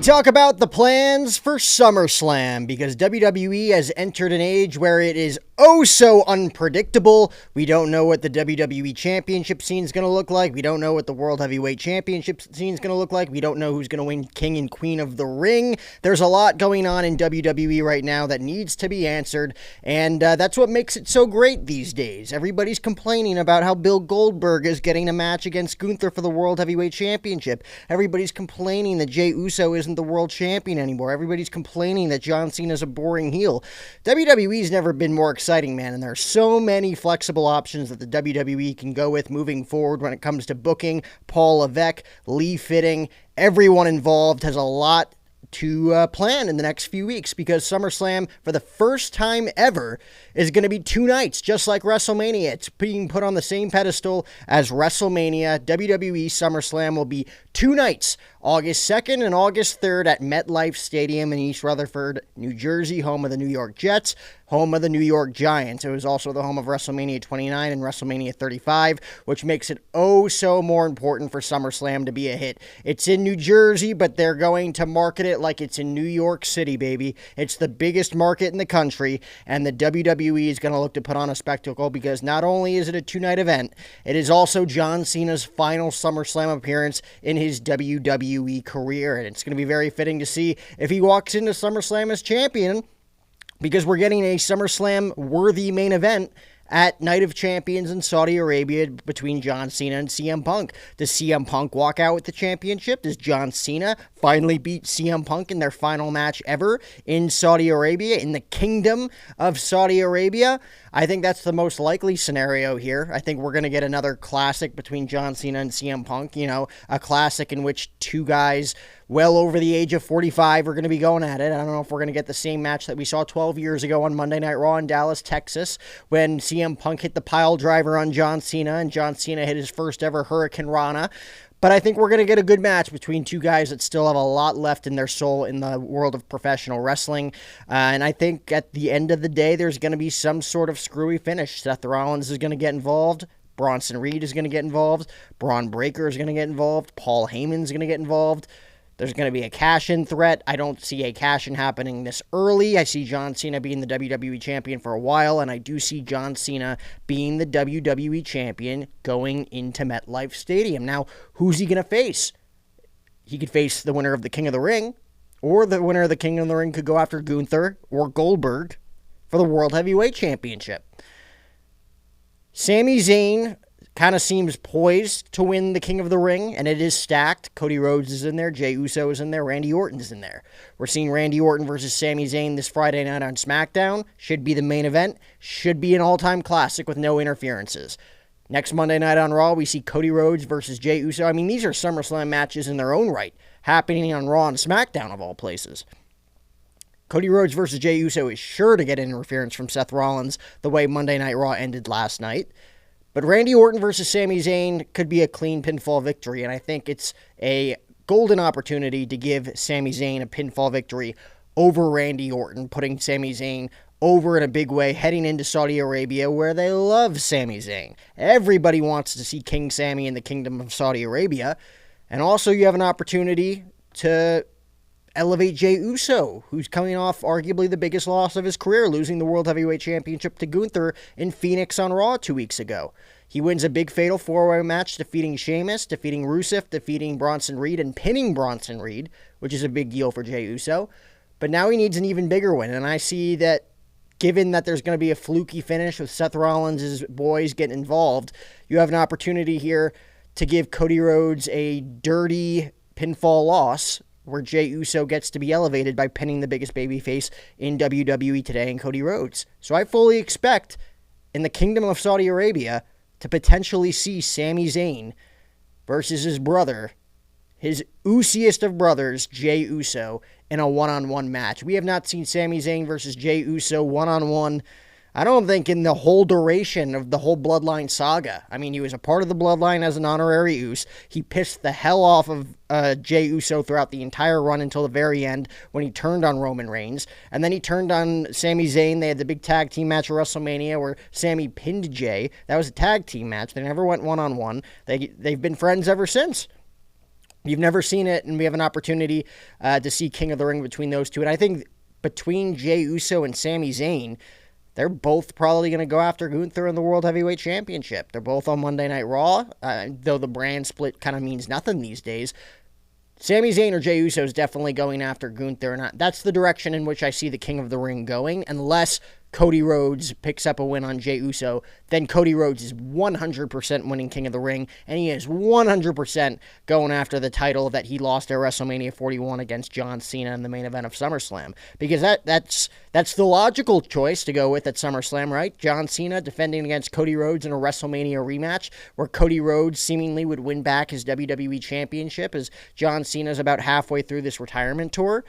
talk about the plans for SummerSlam because WWE has entered an age where it is oh so unpredictable. We don't know what the WWE Championship scene is going to look like. We don't know what the World Heavyweight Championship scene is going to look like. We don't know who's going to win King and Queen of the Ring. There's a lot going on in WWE right now that needs to be answered, and that's what makes it so great these days. Everybody's complaining about how Bill Goldberg is getting a match against Gunther for the World Heavyweight Championship. Everybody's complaining that Jey Uso isn't the world champion anymore. Everybody's complaining that John Cena is a boring heel. WWE's never been more exciting, man, and there are so many flexible options that the WWE can go with moving forward when it comes to booking. Paul Levesque, Lee Fitting, everyone involved has a lot to plan in the next few weeks because SummerSlam, for the first time ever, is going to be 2 nights, just like WrestleMania. It's being put on the same pedestal as WrestleMania. WWE SummerSlam will be 2 nights, August 2nd and August 3rd at MetLife Stadium in East Rutherford, New Jersey, home of the New York Jets, home of the New York Giants. It was also the home of WrestleMania 29 and WrestleMania 35, which makes it oh so more important for SummerSlam to be a hit. It's in New Jersey, but they're going to market it like it's in New York City, baby. It's the biggest market in the country, and the WWE is going to look to put on a spectacle because not only is it a 2-night event, it is also John Cena's final SummerSlam appearance in his WWE career, and it's going to be very fitting to see if he walks into SummerSlam as champion, because we're getting a SummerSlam-worthy main event at Night of Champions in Saudi Arabia between John Cena and CM Punk. Does CM Punk walk out with the championship? Does John Cena finally beat CM Punk in their final match ever in Saudi Arabia, in the Kingdom of Saudi Arabia? I think that's the most likely scenario here. I think we're going to get another classic between John Cena and CM Punk, a classic in which two guys well over the age of 45 are going to be going at it. I don't know if we're going to get the same match that we saw 12 years ago on Monday Night Raw in Dallas, Texas, when CM Punk hit the pile driver on John Cena and John Cena hit his first ever Hurricane Rana. But I think we're going to get a good match between two guys that still have a lot left in their soul in the world of professional wrestling. And I think at the end of the day, there's going to be some sort of screwy finish. Seth Rollins is going to get involved. Bronson Reed is going to get involved. Braun Breaker is going to get involved. Paul Heyman is going to get involved. There's going to be a cash-in threat. I don't see a cash-in happening this early. I see John Cena being the WWE champion for a while, and I do see John Cena being the WWE champion going into MetLife Stadium. Now, who's he going to face? He could face the winner of the King of the Ring, or the winner of the King of the Ring could go after Gunther or Goldberg for the World Heavyweight Championship. Sami Zayn kind of seems poised to win the King of the Ring, and it is stacked. Cody Rhodes is in there, Jey Uso is in there, Randy Orton is in there. We're seeing Randy Orton versus Sami Zayn this Friday night on SmackDown. Should be the main event. Should be an all-time classic with no interferences. Next Monday night on Raw, we see Cody Rhodes versus Jey Uso. I mean, these are SummerSlam matches in their own right, happening on Raw and SmackDown of all places. Cody Rhodes versus Jey Uso is sure to get interference from Seth Rollins the way Monday Night Raw ended last night. But Randy Orton versus Sami Zayn could be a clean pinfall victory, and I think it's a golden opportunity to give Sami Zayn a pinfall victory over Randy Orton, putting Sami Zayn over in a big way, heading into Saudi Arabia, where they love Sami Zayn. Everybody wants to see King Sami in the Kingdom of Saudi Arabia. And also you have an opportunity to elevate Jey Uso, who's coming off arguably the biggest loss of his career, losing the World Heavyweight Championship to Gunther in Phoenix on Raw 2 weeks ago. He wins a big fatal 4-way match, defeating Sheamus, defeating Rusev, defeating Bronson Reed, and pinning Bronson Reed, which is a big deal for Jey Uso. But now he needs an even bigger win, and I see that given that there's going to be a fluky finish with Seth Rollins' boys getting involved, you have an opportunity here to give Cody Rhodes a dirty pinfall loss, where Jey Uso gets to be elevated by pinning the biggest babyface in WWE today in Cody Rhodes. So I fully expect, in the Kingdom of Saudi Arabia, to potentially see Sami Zayn versus his brother, his Usiest of brothers, Jey Uso, in a one-on-one match. We have not seen Sami Zayn versus Jey Uso one-on-one, I don't think, in the whole duration of the whole Bloodline saga. I mean, he was a part of the Bloodline as an honorary Us. He pissed the hell off of Jey Uso throughout the entire run until the very end when he turned on Roman Reigns. And then he turned on Sami Zayn. They had the big tag team match at WrestleMania where Sami pinned Jey. That was a tag team match. They never went one-on-one. They've been friends ever since. You've never seen it, and we have an opportunity to see King of the Ring between those two. And I think between Jey Uso and Sami Zayn, they're both probably going to go after Gunther in the World Heavyweight Championship. They're both on Monday Night Raw, though the brand split kind of means nothing these days. Sami Zayn or Jey Uso is definitely going after Gunther, and that's the direction in which I see the King of the Ring going, unless Cody Rhodes picks up a win on Jey Uso. Then Cody Rhodes is 100% winning King of the Ring, and he is 100% going after the title that he lost at WrestleMania 41 against John Cena in the main event of SummerSlam. Because that's the logical choice to go with at SummerSlam, right? John Cena defending against Cody Rhodes in a WrestleMania rematch, where Cody Rhodes seemingly would win back his WWE Championship as John Cena's about halfway through this retirement tour.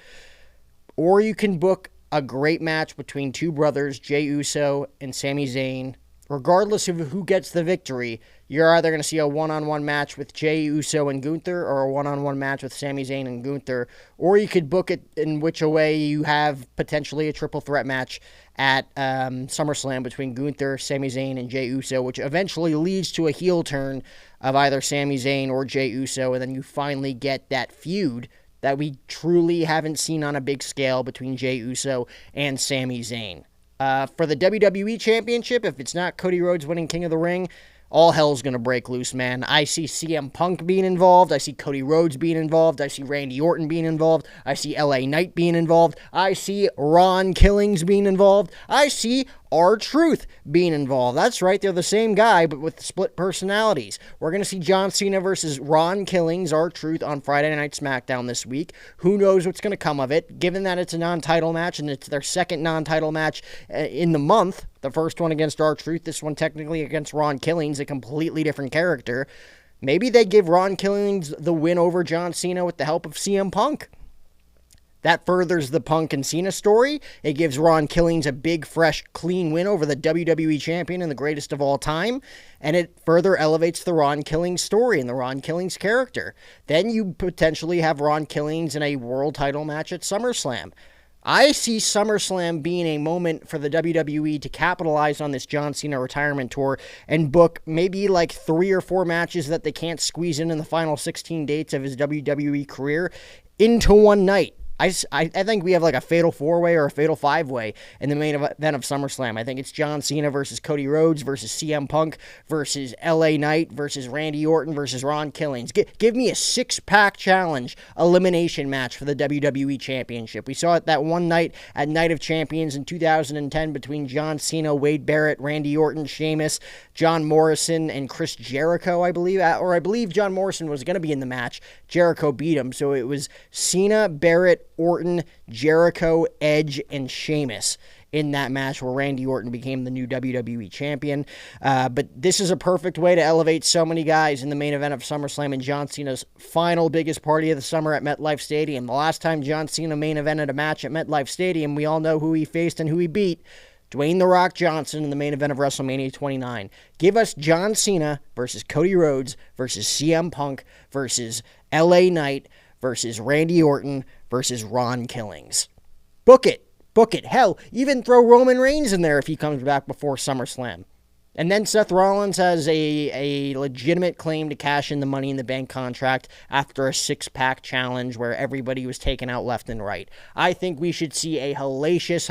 Or you can book a great match between two brothers, Jey Uso and Sami Zayn. Regardless of who gets the victory, you're either going to see a one-on-one match with Jey Uso and Gunther or a one-on-one match with Sami Zayn and Gunther. Or you could book it in which a way you have potentially a triple threat match at SummerSlam between Gunther, Sami Zayn, and Jey Uso, which eventually leads to a heel turn of either Sami Zayn or Jey Uso, and then you finally get that feud that we truly haven't seen on a big scale between Jey Uso and Sami Zayn. For the WWE Championship, if it's not Cody Rhodes winning King of the Ring, all hell's going to break loose, man. I see CM Punk being involved. I see Cody Rhodes being involved. I see Randy Orton being involved. I see LA Knight being involved. I see Ron Killings being involved. I see R-Truth being involved. That's right, they're the same guy, but with split personalities. We're going to see John Cena versus Ron Killings, R-Truth, on Friday Night SmackDown this week. Who knows what's going to come of it, given that it's a non-title match, and it's their second non-title match in the month. The first one against R-Truth, this one technically against Ron Killings, a completely different character. Maybe they give Ron Killings the win over John Cena with the help of CM Punk. That furthers the Punk and Cena story. It gives Ron Killings a big, fresh, clean win over the WWE Champion and the greatest of all time. And it further elevates the Ron Killings story and the Ron Killings character. Then you potentially have Ron Killings in a world title match at SummerSlam. I see SummerSlam being a moment for the WWE to capitalize on this John Cena retirement tour and book maybe like 3 or 4 matches that they can't squeeze in the final 16 dates of his WWE career into one night. I think we have like a fatal 4-way or a fatal 5-way in the main event of SummerSlam. I think it's John Cena versus Cody Rhodes versus CM Punk versus LA Knight versus Randy Orton versus Ron Killings. Give me a 6-pack challenge elimination match for the WWE Championship. We saw it that one night at Night of Champions in 2010 between John Cena, Wade Barrett, Randy Orton, Sheamus, John Morrison, and Chris Jericho, I believe. Or I believe John Morrison was going to be in the match. Jericho beat him. So it was Cena, Barrett, Orton, Jericho, Edge, and Sheamus in that match where Randy Orton became the new WWE champion. But this is a perfect way to elevate so many guys in the main event of SummerSlam and John Cena's final biggest party of the summer at MetLife Stadium. The last time John Cena main evented a match at MetLife Stadium, we all know who he faced and who he beat. Dwayne "The Rock" Johnson in the main event of WrestleMania 29. Give us John Cena versus Cody Rhodes versus CM Punk versus LA Knight versus Randy Orton versus Ron Killings. Book it. Book it. Hell, even throw Roman Reigns in there if he comes back before SummerSlam. And then Seth Rollins has a legitimate claim to cash in the Money in the Bank contract after a 6-pack challenge where everybody was taken out left and right. I think we should see a hellacious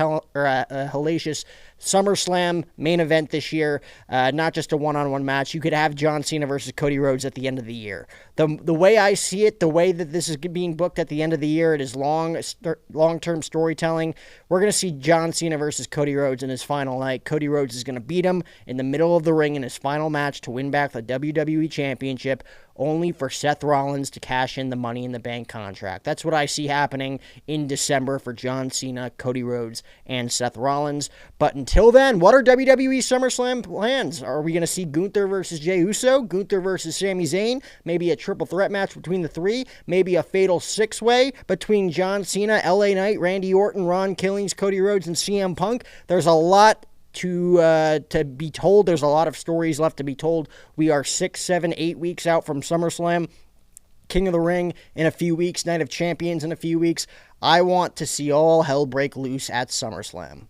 SummerSlam main event this year, not just a one-on-one match. You could have John Cena versus Cody Rhodes at the end of the year. The way I see it, the way that this is being booked at the end of the year, it is long-term storytelling. We're going to see John Cena versus Cody Rhodes in his final night. Cody Rhodes is going to beat him in the middle of the ring in his final match to win back the WWE Championship, only for Seth Rollins to cash in the Money in the Bank contract. That's what I see happening in December for John Cena, Cody Rhodes, and Seth Rollins. But until then, what are WWE SummerSlam plans? Are we going to see Gunther versus Jey Uso, Gunther versus Sami Zayn, maybe a triple threat match between the three, maybe a fatal 6-way between John Cena, LA Knight, Randy Orton, Ron Killings, Cody Rhodes, and CM Punk? There's a lot to be told. There's a lot of stories left to be told. We are 6, 7, 8 weeks out from SummerSlam. King of the Ring in a few weeks, Night of Champions in a few weeks. I want to see all hell break loose at SummerSlam.